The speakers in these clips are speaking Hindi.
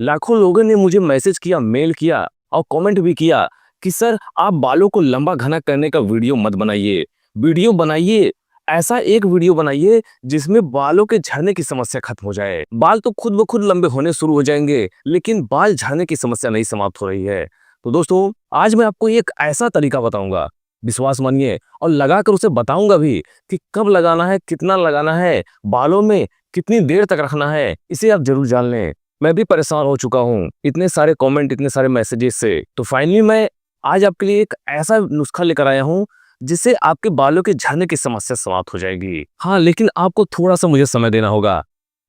लाखों लोगों ने मुझे मैसेज किया, मेल किया और कमेंट भी किया कि सर आप बालों को लंबा घना करने का वीडियो मत बनाइए। वीडियो बनाइए, ऐसा एक वीडियो बनाइए जिसमें बालों के झड़ने की समस्या खत्म हो जाए। बाल तो खुद ब खुद लंबे होने शुरू हो जाएंगे, लेकिन बाल झड़ने की समस्या नहीं समाप्त हो रही है। तो दोस्तों, आज मैं आपको एक ऐसा तरीका बताऊंगा, विश्वास मानिए, और लगाकर उसे बताऊंगा भी कि कब लगाना है, कितना लगाना है, बालों में कितनी देर तक रखना है, इसे आप जरूर जान लें। मैं भी परेशान हो चुका हूँ इतने सारे कमेंट, इतने सारे मैसेजेस से। तो फाइनली मैं आज आपके लिए एक ऐसा नुस्खा लेकर आया हूँ जिससे आपके बालों के झड़ने की समस्या समाप्त हो जाएगी। हाँ, लेकिन आपको थोड़ा सा मुझे समय देना होगा।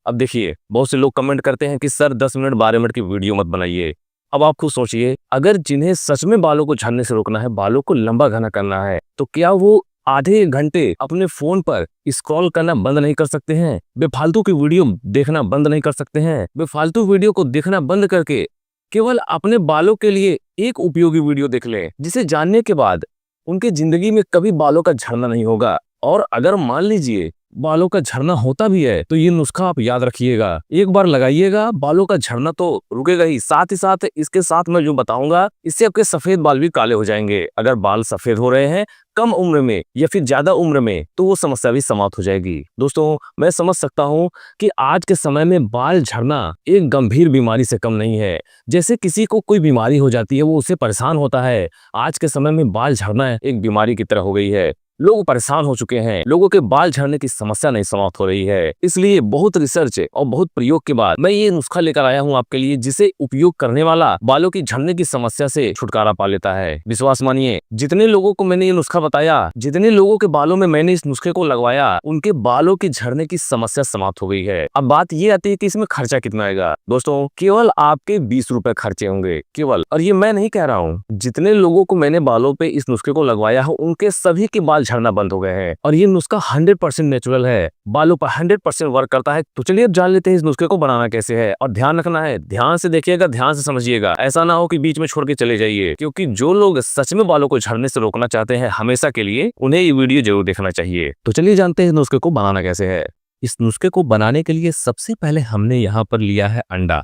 अब देखिए, बहुत से लोग कमेंट करते हैं कि सर 10 मिनट 12 मिनट की वीडियो मत बनाइए। अब आप खुद सोचिए, अगर जिन्हें सच में बालों को झड़ने से रोकना है, बालों को लंबा घना करना है, तो क्या वो आधे एक घंटे अपने फोन पर स्क्रॉल करना बंद नहीं कर सकते हैं? बेफालतू की वीडियो देखना बंद नहीं कर सकते हैं? बेफालतू वीडियो को देखना बंद करके केवल अपने बालों के लिए एक उपयोगी वीडियो देख लें, जिसे जानने के बाद उनके जिंदगी में कभी बालों का झड़ना नहीं होगा। और अगर मान लीजिए बालों का झड़ना होता भी है, तो ये नुस्खा आप याद रखिएगा, एक बार लगाइएगा, बालों का झड़ना तो रुकेगा ही साथ इसके साथ मैं जो बताऊंगा, इससे आपके सफेद बाल भी काले हो जाएंगे। अगर बाल सफेद हो रहे हैं कम उम्र में या फिर ज्यादा उम्र में, तो वो समस्या भी समाप्त हो जाएगी। दोस्तों, मैं समझ सकता हूँ कि आज के समय में बाल झड़ना एक गंभीर बीमारी से कम नहीं है। जैसे किसी को कोई बीमारी हो जाती है, वो उससे परेशान होता है, आज के समय में बाल झड़ना एक बीमारी की तरह हो गई है। लोग परेशान हो चुके हैं, लोगों के बाल झड़ने की समस्या नहीं समाप्त हो रही है। इसलिए बहुत रिसर्च और बहुत प्रयोग के बाद मैं ये नुस्खा लेकर आया हूँ आपके लिए, जिसे उपयोग करने वाला बालों की झड़ने की समस्या से छुटकारा पा लेता है। विश्वास मानिए, जितने लोगों को मैंने ये नुस्खा बताया, जितने लोगों के बालों में मैंने इस नुस्खे को लगवाया, उनके बालों की झड़ने की समस्या समाप्त हो गई है। अब बात ये आती है कि इसमें खर्चा कितना आएगा। दोस्तों, केवल आपके 20 रुपए खर्चे होंगे, केवल। और ये मैं नहीं कह रहा हूँ, जितने लोगों को मैंने बालों पे इस नुस्खे को लगवाया है, उनके सभी के बाल झड़ना बंद हो गए हैं। और ये नुस्खा 100% नेचुरल है, बालों पर 100% वर्क करता है। तो चलिए अब जान लेते हैं इस नुस्खे को बनाना कैसे है। और ध्यान रखना है, ध्यान से देखिएगा, ध्यान से समझिएगा, ऐसा ना हो कि बीच में छोड़ के चले जाइए, क्योंकि जो लोग सच में बालों को झड़ने से रोकना चाहते हैं हमेशा के लिए, उन्हें ये वीडियो जरूर देखना चाहिए। तो चलिए जानते हैं इस नुस्खे को बनाना कैसे है। इस नुस्खे को बनाने के लिए सबसे पहले हमने यहाँ पर लिया है अंडा।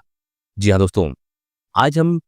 जी हाँ दोस्तों, आज हम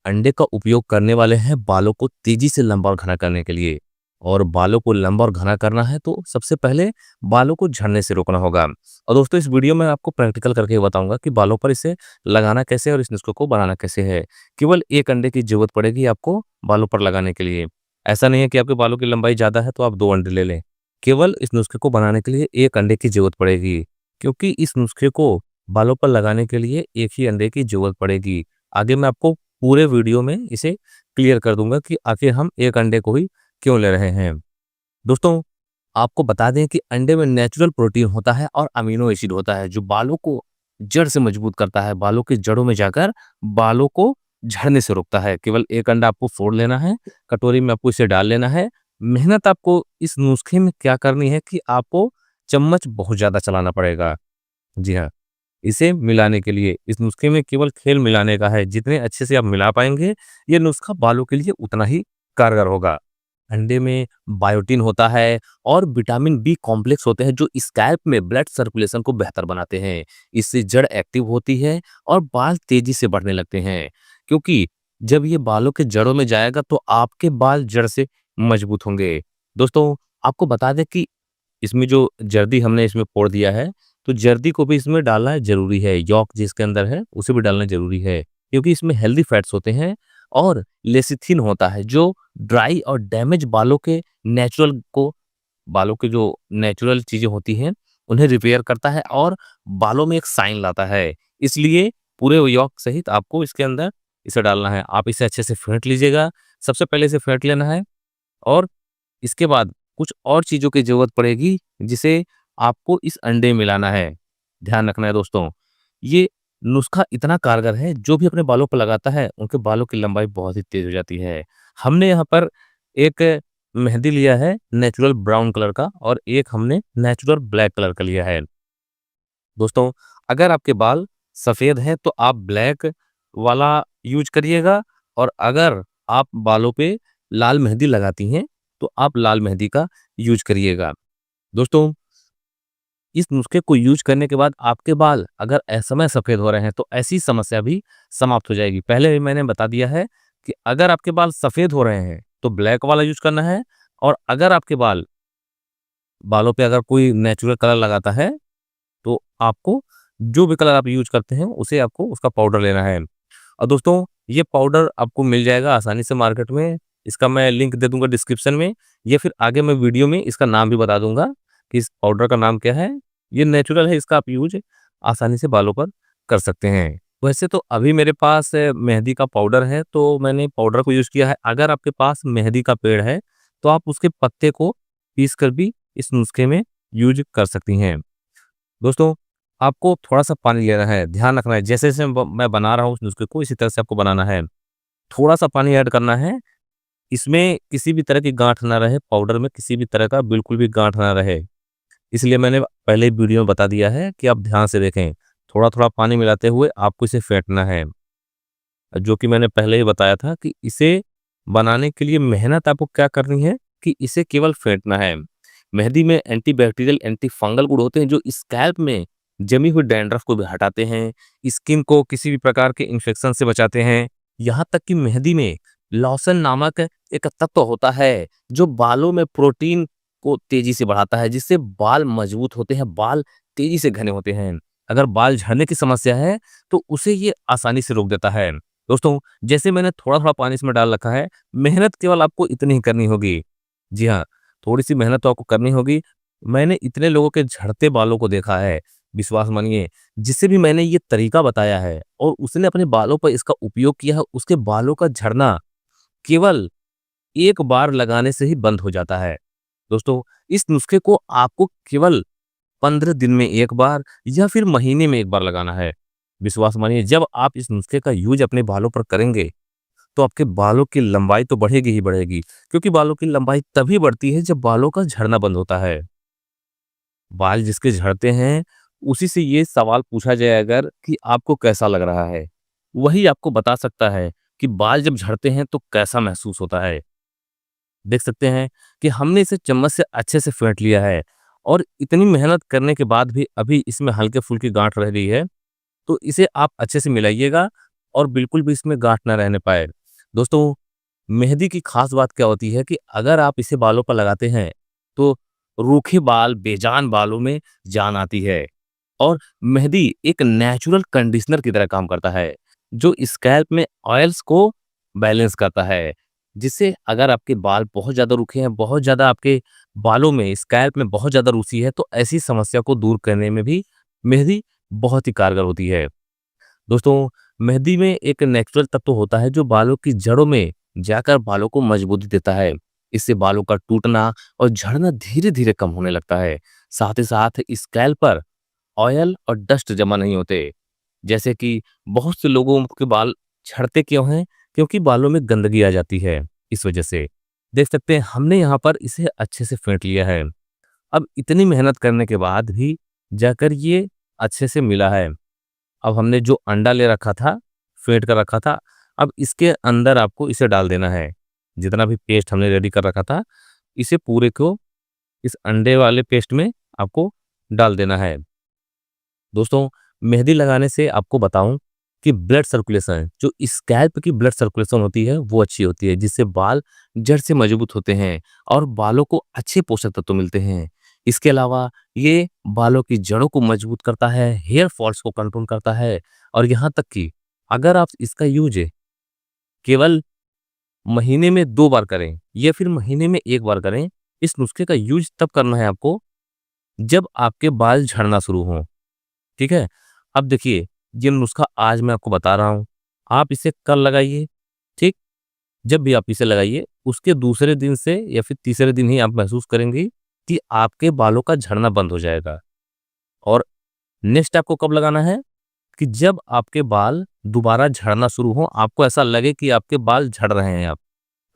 अंडे का उपयोग करने वाले हैं बालों को तेजी से लंबा और घना करने के लिए। और बालों को लंबा और घना करना है तो सबसे पहले बालों को झड़ने से रोकना होगा। और दोस्तों, इस वीडियो में आपको प्रैक्टिकल करके बताऊंगा कि बालों पर इसे लगाना कैसे और इस नुस्खे को बनाना कैसे है। केवल एक अंडे की जरूरत पड़ेगी आपको बालों पर लगाने के लिए। ऐसा नहीं है कि आपके बालों की लंबाई ज्यादा है तो आप 2 अंडे ले लें। केवल इस नुस्खे को बनाने के लिए एक अंडे की जरूरत पड़ेगी, क्योंकि इस नुस्खे को बालों पर लगाने के लिए एक ही अंडे की जरूरत पड़ेगी। आगे मैं आपको पूरे वीडियो में इसे क्लियर कर दूंगा कि आखिर हम एक अंडे को ही क्यों ले रहे हैं। दोस्तों, आपको बता दें कि अंडे में नेचुरल प्रोटीन होता है और अमीनो एसिड होता है, जो बालों को जड़ से मजबूत करता है, बालों की जड़ों में जाकर बालों को झड़ने से रोकता है। केवल एक अंडा आपको फोड़ लेना है, कटोरी में आपको इसे डाल लेना है। मेहनत आपको इस नुस्खे में क्या करनी है कि आपको चम्मच बहुत ज्यादा चलाना पड़ेगा। जी हाँ, इसे मिलाने के लिए इस नुस्खे में केवल खेल मिलाने का है। जितने अच्छे से आप मिला पाएंगे, ये नुस्खा बालों के लिए उतना ही कारगर होगा। अंडे में बायोटिन होता है और विटामिन बी कॉम्प्लेक्स होते हैं, जो स्कैल्प में ब्लड सर्कुलेशन को बेहतर बनाते हैं। इससे जड़ एक्टिव होती है और बाल तेजी से बढ़ने लगते हैं, क्योंकि जब ये बालों के जड़ों में जाएगा तो आपके बाल जड़ से मजबूत होंगे। दोस्तों, आपको बता दें कि इसमें जो जर्दी हमने इसमें पोड़ दिया है, तो जर्दी को भी इसमें डालना जरूरी है। यॉक जिसके अंदर है उसे भी डालना जरूरी है, क्योंकि इसमें हेल्दी फैट्स होते हैं और लेसिथिन होता है, जो ड्राई और डैमेज बालों के नेचुरल को, बालों के जो नेचुरल चीजें होती हैं उन्हें रिपेयर करता है और बालों में एक साइन लाता है। इसलिए पूरे यॉक सहित आपको इसके अंदर इसे डालना है। आप इसे अच्छे से फेंट लीजिएगा। सबसे पहले इसे फेंट लेना है और इसके बाद कुछ और चीजों की जरूरत पड़ेगी, जिसे आपको इस अंडे में मिलाना है। ध्यान रखना है दोस्तों, ये नुस्खा इतना कारगर है, जो भी अपने बालों पर लगाता है उनके बालों की लंबाई बहुत ही तेज हो जाती है। हमने यहाँ पर एक मेहंदी लिया है नेचुरल ब्राउन कलर का, और एक हमने नेचुरल ब्लैक कलर का लिया है। दोस्तों, अगर आपके बाल सफेद हैं तो आप ब्लैक वाला यूज करिएगा, और अगर आप बालों पे लाल मेहंदी लगाती हैं तो आप लाल मेहंदी का यूज करिएगा। दोस्तों, इस नुस्खे को यूज करने के बाद आपके बाल अगर असमय सफेद हो रहे हैं तो ऐसी समस्या भी समाप्त हो जाएगी। पहले भी मैंने बता दिया है कि अगर आपके बाल सफेद हो रहे हैं तो ब्लैक वाला यूज करना है, और अगर आपके बालों पे अगर कोई नेचुरल कलर लगाता है तो आपको जो भी कलर आप यूज करते हैं उसे आपको उसका पाउडर लेना है। और दोस्तों, ये पाउडर आपको मिल जाएगा आसानी से मार्केट में। इसका मैं लिंक दे दूंगा डिस्क्रिप्शन में, या फिर आगे मैं वीडियो में इसका नाम भी बता दूंगा कि इस पाउडर का नाम क्या है। ये नेचुरल है, इसका आप यूज आसानी से बालों पर कर सकते हैं। वैसे तो अभी मेरे पास मेहंदी का पाउडर है तो मैंने पाउडर को यूज किया है। अगर आपके पास मेहंदी का पेड़ है तो आप उसके पत्ते को पीस कर भी इस नुस्खे में यूज कर सकती हैं। दोस्तों, आपको थोड़ा-सा पानी लेना है, ध्यान रखना है जैसे-जैसे मैं बना रहा हूँ उस नुस्खे को इसी तरह से आपको बनाना है। थोड़ा-सा पानी ऐड करना है, इसमें किसी भी तरह की गाँठ ना रहे, पाउडर में किसी भी तरह का बिल्कुल भी गाँठ ना रहे। इसलिए मैंने पहले ही वीडियो में बता दिया है कि आप ध्यान से देखें। थोड़ा-थोड़ा पानी मिलाते हुए आपको इसे फेंटना है। जो कि मैंने पहले ही बताया था कि इसे बनाने के लिए मेहनत आपको क्या करनी है कि इसे केवल फेंटना है। मेहंदी में एंटीबैक्टीरियल, एंटी फंगल गुण होते हैं जो स्कैल्प में जमी हुई डैंड्रफ को भी हटाते हैं, स्किन को किसी भी प्रकार के इन्फेक्शन से बचाते हैं। यहाँ तक कि मेहंदी में लॉसन नामक एक तत्व होता है जो बालों में प्रोटीन को तेजी से बढ़ाता है, जिससे बाल मजबूत होते हैं, बाल तेजी से घने होते हैं। अगर बाल झड़ने की समस्या है तो उसे ये आसानी से रोक देता है। दोस्तों, जैसे मैंने थोड़ा-थोड़ा पानी इसमें डाल रखा है, मेहनत केवल आपको इतनी ही करनी होगी। जी हाँ, थोड़ी-सी मेहनत तो आपको करनी होगी। मैंने इतने लोगों के झड़ते बालों को देखा है, विश्वास मानिए, जिसे भी मैंने ये तरीका बताया है और उसने अपने बालों पर इसका उपयोग किया है, उसके बालों का झड़ना केवल एक बार लगाने से ही बंद हो जाता है। दोस्तों, इस नुस्खे को आपको केवल 15 दिन में 1 बार या फिर महीने में 1 बार लगाना है। विश्वास मानिए, जब आप इस नुस्खे का यूज़ अपने बालों पर करेंगे, तो आपके बालों की लंबाई तो बढ़ेगी ही बढ़ेगी, क्योंकि बालों की लंबाई तभी बढ़ती है जब बालों का झड़ना बंद होता है। बाल जिसके झड़ते हैं, उसी से ये सवाल पूछा जाए अगर कि आपको कैसा लग रहा है, वही आपको बता सकता है कि बाल जब झड़ते हैं तो कैसा महसूस होता है। देख सकते हैं कि हमने इसे चम्मच से अच्छे से फेंट लिया है, और इतनी मेहनत करने के बाद भी अभी इसमें हल्के-फुल्की गाँठ रह गई है, तो इसे आप अच्छे से मिलाइएगा और बिल्कुल भी इसमें गाँठ ना रहने पाए। दोस्तों, मेहंदी की खास बात क्या होती है कि अगर आप इसे बालों पर लगाते हैं, तो रूखे बाल, बेजान बालों में जान आती है, और मेहंदी एक नेचुरल कंडीशनर की तरह काम करता है, जो स्कैल्प में ऑयल्स को बैलेंस करता है, जिससे अगर आपके बाल बहुत ज़्यादा रूखे हैं, बहुत ज़्यादा आपके बालों में, स्कैल्प में बहुत ज़्यादा रूसी है, तो ऐसी समस्या को दूर करने में भी मेहंदी बहुत ही कारगर होती है। दोस्तों, मेहंदी में एक नेचुरल तत्व होता है जो बालों की जड़ों में जाकर बालों को मजबूती देता है। इससे बालों का टूटना और झड़ना धीरे-धीरे कम होने लगता है। साथ ही साथ स्कैल्प पर ऑयल और डस्ट जमा नहीं होते। जैसे कि बहुत से लोगों के बाल झड़ते क्यों हैं? क्योंकि बालों में गंदगी आ जाती है, इस वजह से। देख सकते हैं हमने यहाँ पर इसे अच्छे से फेंट लिया है। अब इतनी मेहनत करने के बाद भी जाकर ये अच्छे से मिला है। अब हमने जो अंडा ले रखा था, फेंट कर रखा था, अब इसके अंदर आपको इसे डाल देना है। जितना भी पेस्ट हमने रेडी कर रखा था, इसे पूरे को इस अंडे वाले पेस्ट में आपको डाल देना है। दोस्तों, मेहंदी लगाने से आपको बताऊं कि ब्लड सर्कुलेशन, जो स्कैल्प की ब्लड सर्कुलेशन होती है, वो अच्छी होती है, जिससे बाल जड़ से मजबूत होते हैं और बालों को अच्छे पोषक तत्व मिलते हैं। इसके अलावा ये बालों की जड़ों को मजबूत करता है, हेयर फॉल्स को कंट्रोल करता है, और यहाँ तक कि अगर आप इसका यूज केवल महीने में 2 बार करें या फिर महीने में 1 बार करें, इस नुस्खे का यूज तब करना है आपको जब आपके बाल झड़ना शुरू हों। ठीक है? अब देखिए, ये नुस्खा आज मैं आपको बता रहा हूँ, आप इसे कल लगाइए, ठीक? जब भी आप इसे लगाइए, उसके दूसरे दिन से या फिर तीसरे दिन ही आप महसूस करेंगे कि आपके बालों का झड़ना बंद हो जाएगा। और नेक्स्ट आपको कब लगाना है? कि जब आपके बाल दोबारा झड़ना शुरू हो, आपको ऐसा लगे कि आपके बाल झड़ रहे हैं अब,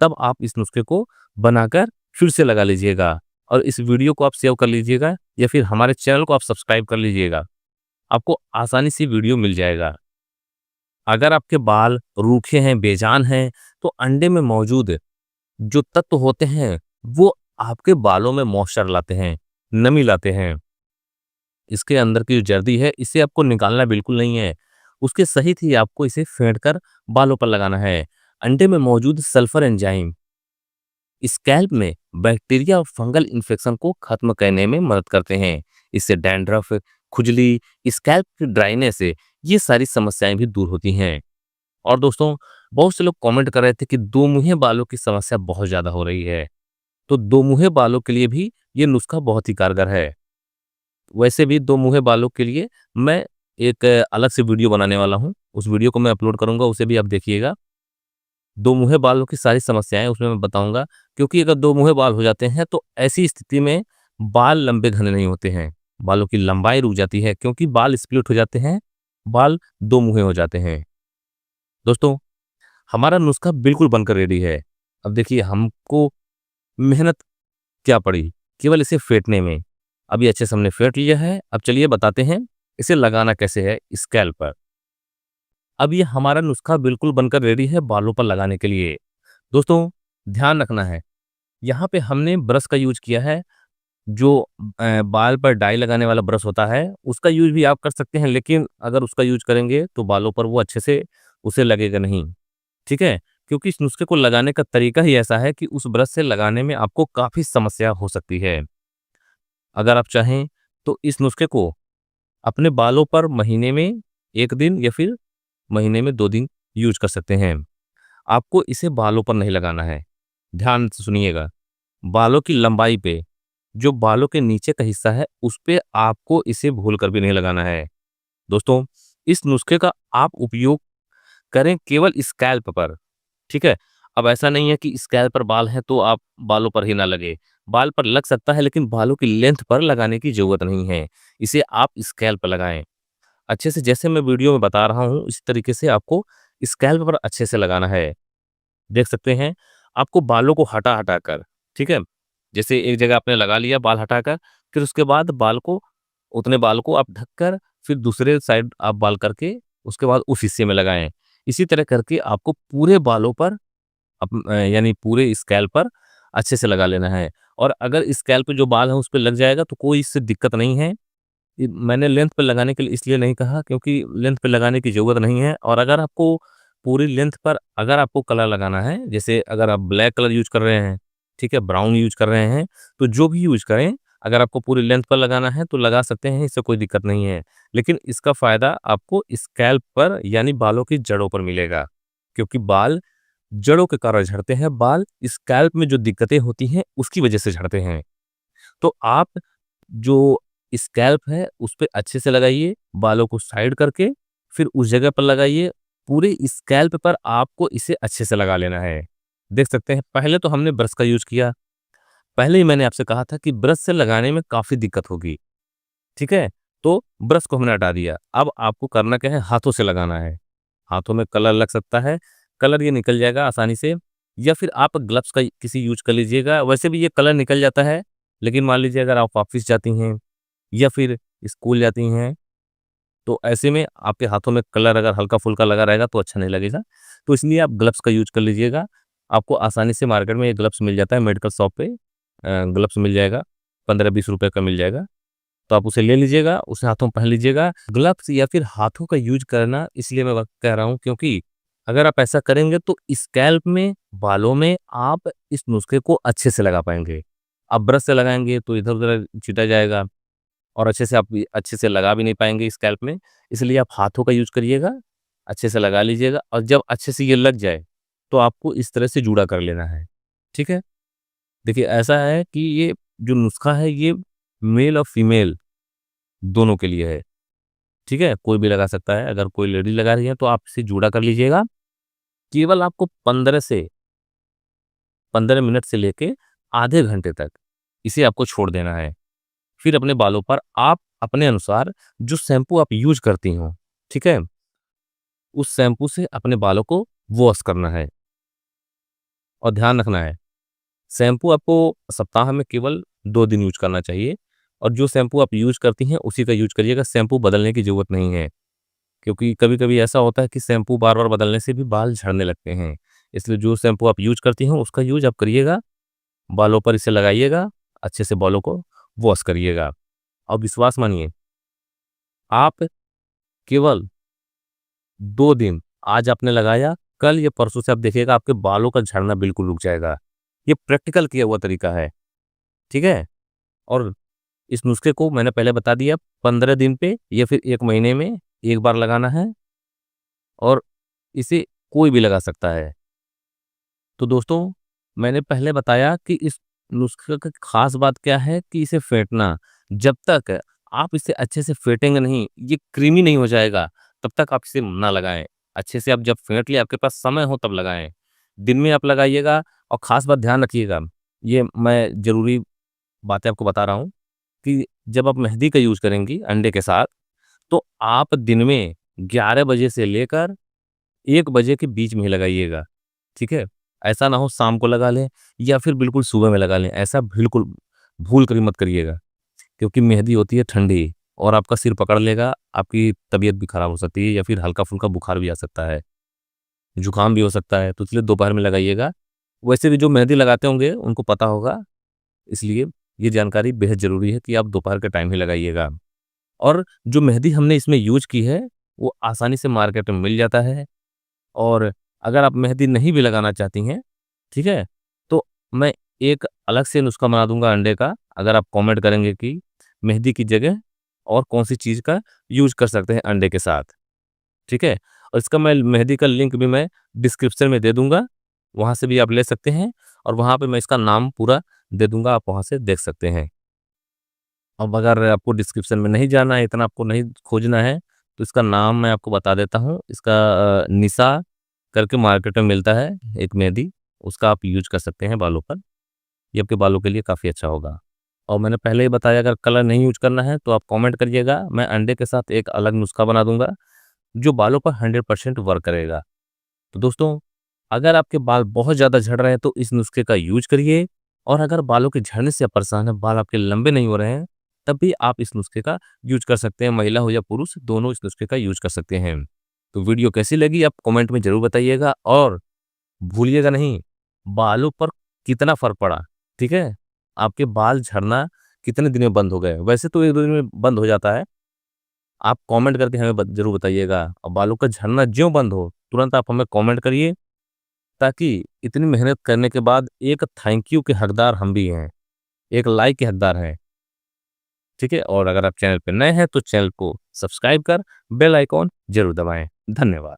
तब आप इस नुस्खे को बनाकर फिर से लगा लीजिएगा, और इस वीडियो को आप सेव कर लीजिएगा या फिर हमारे चैनल को आप सब्सक्राइब कर लीजिएगा। आपको आसानी से वीडियो मिल जाएगा। अगर आपके बाल रूखे हैं, बेजान हैं, तो अंडे में मौजूद जो तत्व होते हैं, वो आपके बालों में मॉइस्चर लाते हैं, नमी लाते हैं। इसके अंदर की जो जर्दी है इसे आपको निकालना बिल्कुल नहीं है। उसके सहित ही आपको इसे फेंट कर बालों पर लगाना है। अंडे में मौजूद सल्फर एंजाइम स्कैल्प में बैक्टीरिया और फंगल इन्फेक्शन को खत्म करने में मदद करते हैं। इससे डैंड्रफ, खुजली, स्कैल्प की ड्राइनेस से ये सारी समस्याएं भी दूर होती हैं। और दोस्तों, बहुत से लोग कमेंट कर रहे थे कि दो मुँहे बालों की समस्या बहुत ज़्यादा हो रही है। तो दो मुँहे बालों के लिए भी ये नुस्खा बहुत ही कारगर है। वैसे भी दो मुँहे बालों के लिए मैं एक अलग से वीडियो बनाने वाला हूँ। उस वीडियो को मैं अपलोड करूँगा, उसे भी आप देखिएगा। दो मुँहे बालों की सारी समस्याएँ उसमें मैं बताऊँगा, क्योंकि अगर दो मुँहे बाल हो जाते हैं तो ऐसी स्थिति में बाल लंबे घने नहीं होते हैं। बालों की लंबाई रुक जाती है क्योंकि बाल स्प्लिट हो जाते हैं, बाल दो मुँहे हो जाते हैं। दोस्तों, हमारा नुस्खा बिल्कुल बनकर रेडी है। अब देखिए, हमको मेहनत क्या पड़ी, केवल इसे फेंटने में। अभी अच्छे से हमने फेंट लिया है। अब चलिए बताते हैं इसे लगाना कैसे है स्कैल्प पर। अब ये हमारा नुस्खा बिल्कुल बनकर रेडी है बालों पर लगाने के लिए। दोस्तों, ध्यान रखना है, यहाँ पे हमने ब्रश का यूज किया है। जो बाल पर डाई लगाने वाला ब्रश होता है उसका यूज भी आप कर सकते हैं, लेकिन अगर उसका यूज करेंगे तो बालों पर वो अच्छे से उसे लगेगा नहीं। ठीक है? क्योंकि इस नुस्खे को लगाने का तरीका ही ऐसा है कि उस ब्रश से लगाने में आपको काफ़ी समस्या हो सकती है। अगर आप चाहें तो इस नुस्खे को अपने बालों पर महीने में 1 दिन या फिर महीने में 2 दिन यूज़ कर सकते हैं। आपको इसे बालों पर नहीं लगाना है। ध्यान से सुनिएगा। बालों की लंबाई पे, जो बालों के नीचे का हिस्सा है, उस पे आपको इसे भूल कर भी नहीं लगाना है। दोस्तों, इस नुस्खे का आप उपयोग करें केवल स्कैल्प पर। ठीक है? अब ऐसा नहीं है कि स्कैल्प पर बाल हैं तो आप बालों पर ही ना लगे। बाल पर लग सकता है, लेकिन बालों की लेंथ पर लगाने की ज़रूरत नहीं है। इसे आप स्कैल्प पर लगाएँ। अच्छे से, जैसे मैं वीडियो में बता रहा हूँ, इसी तरीके से आपको स्कैल्प पर अच्छे से लगाना है। देख सकते हैं, आपको बालों को हटा-हटा कर, ठीक है? जैसे एक जगह आपने लगा लिया बाल हटाकर, फिर उसके बाद बाल को, उतने बाल को आप ढककर फिर दूसरे साइड आप बाल करके उसके बाद उस हिस्से में लगाएँ। इसी तरह करके आपको पूरे बालों पर यानी पूरे स्कैल्प पर अच्छे से लगा लेना है। और अगर स्कैल्प पे जो बाल है उस पे लग जाएगा तो कोई इससे दिक्कत नहीं है। मैंने लेंथ पे लगाने के लिए इसलिए नहीं कहा क्योंकि लेंथ पे लगाने की ज़रूरत नहीं है। और अगर आपको पूरी लेंथ पर अगर आपको कलर लगाना है, जैसे अगर आप ब्लैक कलर यूज़ कर रहे हैं, ठीक है, ब्राउन यूज़ कर रहे हैं, तो जो भी यूज़ करें, अगर आपको पूरी लेंथ पर लगाना है तो लगा सकते हैं, इससे कोई दिक्कत नहीं है। लेकिन इसका फ़ायदा आपको स्कैल्प पर यानी बालों की जड़ों पर मिलेगा, क्योंकि बाल जड़ों के कारण झड़ते हैं, बाल स्कैल्प में जो दिक्कतें होती हैं उसकी वजह से झड़ते हैं। तो आप जो स्कैल्प है उस पे अच्छे से लगाइए, बालों को साइड करके फिर उस जगह पर लगाइए। पूरे स्कैल्प पर आपको इसे अच्छे से लगा लेना है। देख सकते हैं, पहले तो हमने ब्रश का यूज़ किया। पहले ही मैंने आपसे कहा था कि ब्रश से लगाने में काफ़ी दिक्कत होगी, ठीक है? तो ब्रश को हमने हटा दिया। अब आपको करना क्या है, हाथों से लगाना है। हाथों में कलर लग सकता है, कलर ये निकल जाएगा आसानी से, या फिर आप ग्लव्स का किसी यूज़ कर लीजिएगा। वैसे भी ये कलर निकल जाता है, लेकिन मान लीजिए अगर आप ऑफ़िस जाती हैं या फिर स्कूल जाती हैं, तो ऐसे में आपके हाथों में कलर अगर हल्का-फुल्का लगा रहेगा तो अच्छा नहीं लगेगा। तो इसलिए आप ग्लव्स का यूज़ कर लीजिएगा। आपको आसानी से मार्केट में ये ग्लव्स मिल जाता है, मेडिकल शॉप पे ग्लव्स मिल जाएगा, 15-20 रुपए का मिल जाएगा। तो आप उसे ले लीजिएगा, उसे हाथों में पहन लीजिएगा। ग्लव्स या फिर हाथों का यूज़ करना इसलिए मैं कह रहा हूँ क्योंकि अगर आप ऐसा करेंगे तो स्कैल्प में, बालों में आप इस नुस्खे को अच्छे से लगा पाएँगे। आप ब्रश से लगाएँगे तो इधर-उधर छिटा जाएगा और अच्छे से लगा भी नहीं पाएँगे स्कैल्प में। इसलिए आप हाथों का यूज़ करिएगा, अच्छे से लगा लीजिएगा और जब अच्छे से ये लग जाए, तो आपको इस तरह से जूड़ा कर लेना है। ठीक है? देखिए, ऐसा है कि ये जो नुस्खा है ये मेल और फीमेल दोनों के लिए है। ठीक है? कोई भी लगा सकता है। अगर कोई लेडी लगा रही है तो आप इसे जूड़ा कर लीजिएगा। केवल आपको 15 मिनट से लेके आधे घंटे तक इसे आपको छोड़ देना है। फिर अपने बालों पर आप अपने अनुसार जो शैम्पू आप यूज़ करती हो, ठीक है? उस शैम्पू से अपने बालों को वॉश करना है और ध्यान रखना है, शैम्पू आपको सप्ताह में केवल 2 दिन यूज़ करना चाहिए और जो शैम्पू आप यूज़ करती हैं उसी का यूज़ करिएगा, शैम्पू बदलने की ज़रूरत नहीं है। क्योंकि कभी-कभी ऐसा होता है कि शैम्पू बार-बार बदलने से भी बाल झड़ने लगते हैं। इसलिए जो शैम्पू आप यूज़ करती हैं उसका यूज़ आप करिएगा, बालों पर इसे लगाइएगा, अच्छे से बालों को वॉश करिएगा और विश्वास मानिए, आप केवल 2 दिन, आज आपने लगाया, कल या परसों से आप देखिएगा आपके बालों का झड़ना बिल्कुल रुक जाएगा। ये प्रैक्टिकल किया हुआ तरीका है, ठीक है? और इस नुस्खे को मैंने पहले बता दिया, 15 दिन पे या फिर 1 महीने में 1 बार लगाना है और इसे कोई भी लगा सकता है। तो दोस्तों, मैंने पहले बताया कि इस नुस्खे का ख़ास बात क्या है कि इसे फेंटना, जब तक आप इसे अच्छे से फेंटेंगे नहीं, ये क्रीमी नहीं हो जाएगा, तब तक आप इसे ना लगाएँ। अच्छे से आप जब फेंट लिया, आपके पास समय हो तब लगाएँ। दिन में आप लगाइएगा और ख़ास बात ध्यान रखिएगा, ये मैं ज़रूरी बातें आपको बता रहा हूँ कि जब आप मेहंदी का यूज़ करेंगी अंडे के साथ, तो आप दिन में 11 बजे से लेकर 1 बजे के बीच में ही लगाइएगा, ठीक है? ऐसा ना हो शाम को लगा लें या फिर बिल्कुल सुबह में लगा लें, ऐसा बिल्कुल भूल कर भी मत करिएगा, क्योंकि मेहंदी होती है ठंडी और आपका सिर पकड़ लेगा, आपकी तबीयत भी खराब हो सकती है या फिर हल्का-फुल्का बुखार भी आ सकता है, जुकाम भी हो सकता है, तो इसलिए दोपहर में लगाइएगा। वैसे भी जो मेहंदी लगाते होंगे, उनको पता होगा, इसलिए ये जानकारी बेहद ज़रूरी है कि आप दोपहर के टाइम ही लगाइएगा। और जो मेहंदी हमने इसमें यूज़ की है, वो आसानी से मार्केट में मिल जाता है और अगर आप मेहंदी नहीं भी लगाना चाहती हैं, ठीक है? तो मैं एक अलग से नुस्खा बना दूँगा अंडे का, अगर आप कमेंट करेंगे कि मेहंदी की जगह और कौन-सी चीज़ का यूज़ कर सकते हैं अंडे के साथ, ठीक है? और इसका मैं मेहंदी का लिंक भी मैं डिस्क्रिप्शन में दे दूँगा, वहाँ से भी आप ले सकते हैं और वहाँ पे मैं इसका नाम पूरा दे दूँगा, आप वहाँ से देख सकते हैं। अब अगर आपको डिस्क्रिप्शन में नहीं जाना है, इतना आपको नहीं खोजना है, तो इसका नाम मैं आपको बता देता हूँ। इसका निशा करके मार्केट में मिलता है एक मेहंदी, उसका आप यूज़ कर सकते हैं बालों पर। ये आपके बालों के लिए काफ़ी अच्छा होगा। और मैंने पहले ही बताया अगर कलर नहीं यूज़ करना है तो आप कमेंट करिएगा, मैं अंडे के साथ एक अलग नुस्खा बना दूँगा, जो बालों पर 100% वर्क करेगा। तो दोस्तों, अगर आपके बाल बहुत ज़्यादा झड़ रहे हैं तो इस नुस्खे का यूज़ करिए और अगर बालों के झड़ने से आप परेशान हैं, बाल आपके लंबे नहीं हो रहे हैं, तब भी आप इस नुस्खे का यूज़ कर सकते हैं। महिला हो या पुरुष, दोनों इस नुस्खे का यूज़ कर सकते हैं। तो वीडियो कैसी लगी आप कमेंट में ज़रूर बताइएगा और भूलिएगा नहीं, बालों पर कितना फ़र्क पड़ा, ठीक है? आपके बाल झड़ना कितने दिन में बंद हो गए? वैसे तो 1-2 दिन में बंद हो जाता है। आप कमेंट करके हमें ज़रूर बताइएगा और बालों का झड़ना ज्यों बंद हो, तुरंत आप हमें कमेंट करिए ताकि इतनी मेहनत करने के बाद एक थैंक यू के हकदार हम भी हैं, एक लाइक के हकदार हैं, ठीक है? और अगर आप चैनल पे नए हैं तो चैनल को सब्सक्राइब कर बेल आइकॉन ज़रूर दबाएँ। धन्यवाद।